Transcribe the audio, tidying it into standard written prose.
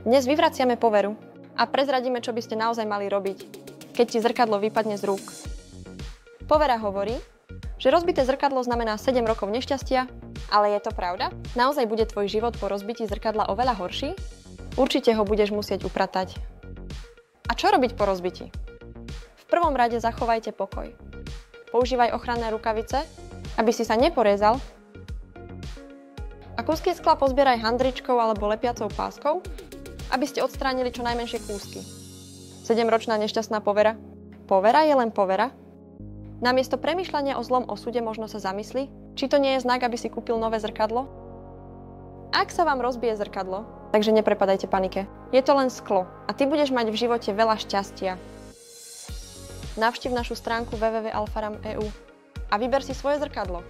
Dnes vyvraciame poveru a prezradíme, čo by ste naozaj mali robiť, keď ti zrkadlo vypadne z rúk. Povera hovorí, že rozbité zrkadlo znamená 7 rokov nešťastia, ale je to pravda? Naozaj bude tvoj život po rozbití zrkadla oveľa horší? Určite ho budeš musieť upratať. A čo robiť po rozbití? V prvom rade zachovajte pokoj. Používaj ochranné rukavice, aby si sa neporezal, a kúsky skla pozbieraj handričkou alebo lepiacou páskou, aby ste odstránili čo najmenšie kúsky. 7-ročná nešťastná povera? Povera je len povera? Namiesto premýšľania o zlom osude možno sa zamysli, či to nie je znak, aby si kúpil nové zrkadlo? Ak sa vám rozbije zrkadlo, takže neprepadajte panike. Je to len sklo a ty budeš mať v živote veľa šťastia. Navštív našu stránku www.alfaram.eu a vyber si svoje zrkadlo.